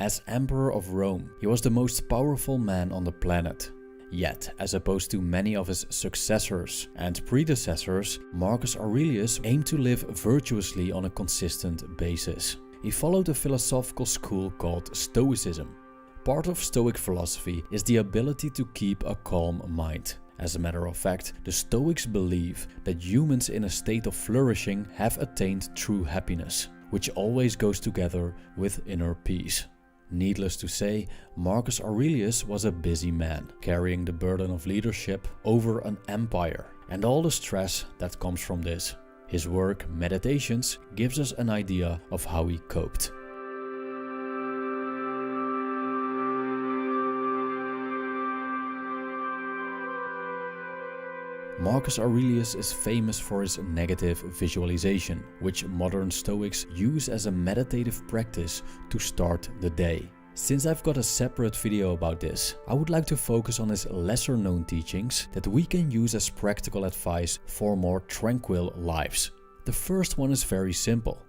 As Emperor of Rome, he was the most powerful man on the planet. Yet, as opposed to many of his successors and predecessors, Marcus Aurelius aimed to live virtuously on a consistent basis. He followed a philosophical school called Stoicism. Part of Stoic philosophy is the ability to keep a calm mind. As a matter of fact, the Stoics believe that humans in a state of flourishing have attained true happiness, which always goes together with inner peace. Needless to say, Marcus Aurelius was a busy man, carrying the burden of leadership over an empire and all the stress that comes from this. His work, Meditations, gives us an idea of how he coped. Marcus Aurelius is famous for his negative visualization, which modern Stoics use as a meditative practice to start the day. Since I've got a separate video about this, I would like to focus on his lesser known teachings that we can use as practical advice for more tranquil lives. The first one is very simple.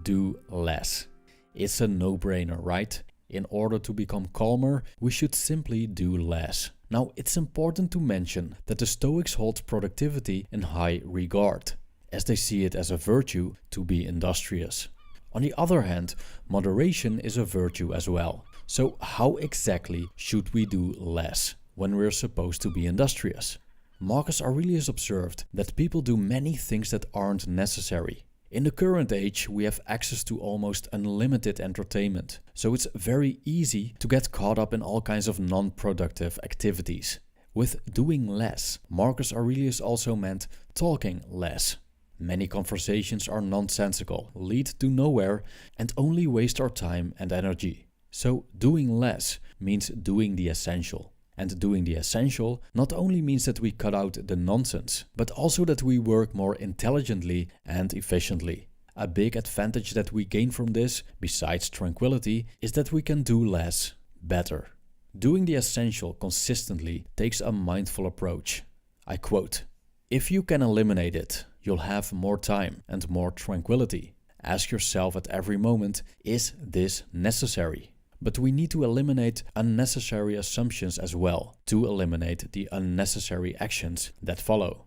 Do less. It's a no-brainer, right? In order to become calmer, we should simply do less. Now, it's important to mention that the Stoics hold productivity in high regard, as they see it as a virtue to be industrious. On the other hand, moderation is a virtue as well. So how exactly should we do less when we're supposed to be industrious? Marcus Aurelius observed that people do many things that aren't necessary. In the current age, we have access to almost unlimited entertainment, so it's very easy to get caught up in all kinds of non-productive activities. With doing less, Marcus Aurelius also meant talking less. Many conversations are nonsensical, lead to nowhere, and only waste our time and energy. So doing less means doing the essential. And doing the essential not only means that we cut out the nonsense, but also that we work more intelligently and efficiently. A big advantage that we gain from this, besides tranquility, is that we can do less better. Doing the essential consistently takes a mindful approach. I quote, "If you can eliminate it, you'll have more time and more tranquility. Ask yourself at every moment, is this necessary? But we need to eliminate unnecessary assumptions as well, to eliminate the unnecessary actions that follow."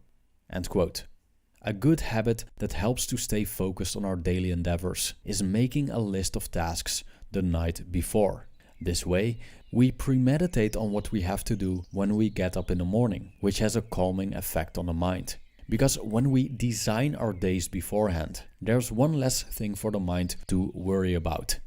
End quote. A good habit that helps to stay focused on our daily endeavors is making a list of tasks the night before. This way, we premeditate on what we have to do when we get up in the morning, which has a calming effect on the mind. Because when we design our days beforehand, there's one less thing for the mind to worry about.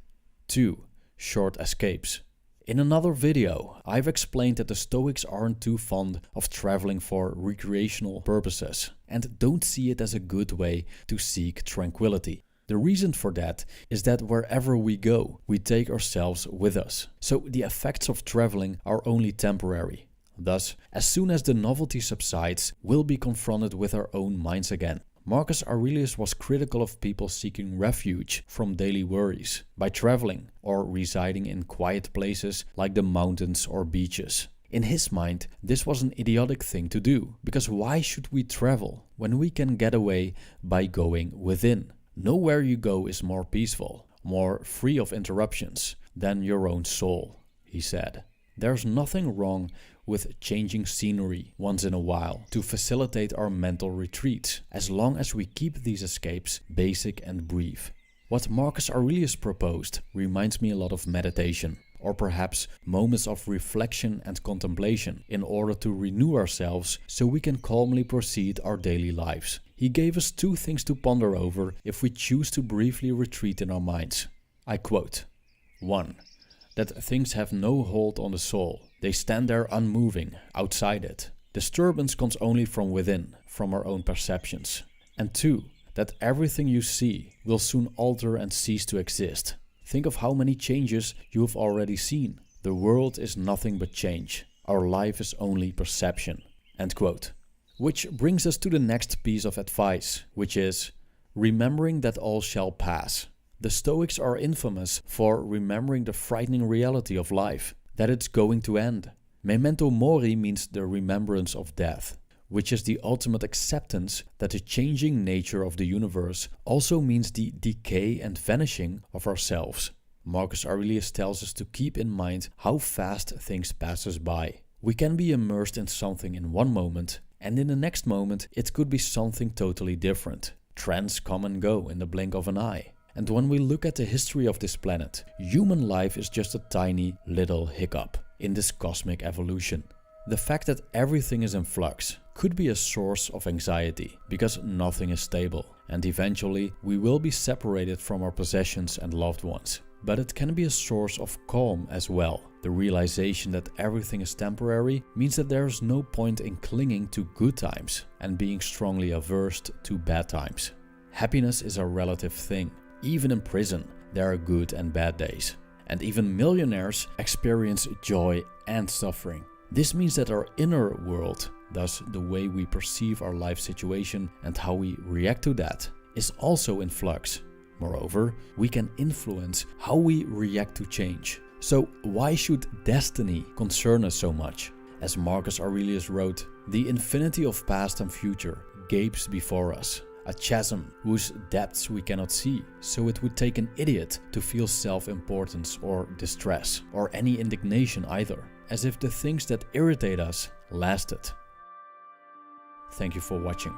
2. Short escapes. In another video, I've explained that the Stoics aren't too fond of traveling for recreational purposes and don't see it as a good way to seek tranquility. The reason for that is that wherever we go, we take ourselves with us. So the effects of traveling are only temporary. Thus, as soon as the novelty subsides, we'll be confronted with our own minds again. Marcus Aurelius was critical of people seeking refuge from daily worries by traveling or residing in quiet places like the mountains or beaches. In his mind, this was an idiotic thing to do, because why should we travel when we can get away by going within? Nowhere you go is more peaceful, more free of interruptions than your own soul, he said. There's nothing wrong with changing scenery once in a while to facilitate our mental retreats, as long as we keep these escapes basic and brief. What Marcus Aurelius proposed reminds me a lot of meditation, or perhaps moments of reflection and contemplation in order to renew ourselves so we can calmly proceed our daily lives. He gave us 2 things to ponder over if we choose to briefly retreat in our minds. I quote, 1. That things have no hold on the soul. They stand there unmoving, outside it. Disturbance comes only from within, from our own perceptions. And 2, that everything you see will soon alter and cease to exist. Think of how many changes you have already seen. The world is nothing but change. Our life is only perception. End quote. Which brings us to the next piece of advice, which is remembering that all shall pass. The Stoics are infamous for remembering the frightening reality of life, that it's going to end. Memento mori means the remembrance of death, which is the ultimate acceptance that the changing nature of the universe also means the decay and vanishing of ourselves. Marcus Aurelius tells us to keep in mind how fast things pass us by. We can be immersed in something in one moment, and in the next moment it could be something totally different. Trends come and go in the blink of an eye. And when we look at the history of this planet, human life is just a tiny little hiccup in this cosmic evolution. The fact that everything is in flux could be a source of anxiety because nothing is stable, and eventually we will be separated from our possessions and loved ones. But it can be a source of calm as well. The realization that everything is temporary means that there is no point in clinging to good times and being strongly averse to bad times. Happiness is a relative thing. Even in prison, there are good and bad days. And even millionaires experience joy and suffering. This means that our inner world, thus the way we perceive our life situation and how we react to that, is also in flux. Moreover, we can influence how we react to change. So why should destiny concern us so much? As Marcus Aurelius wrote, the infinity of past and future gapes before us, a chasm whose depths we cannot see, so it would take an idiot to feel self-importance or distress, or any indignation either, as if the things that irritate us lasted. Thank you for watching.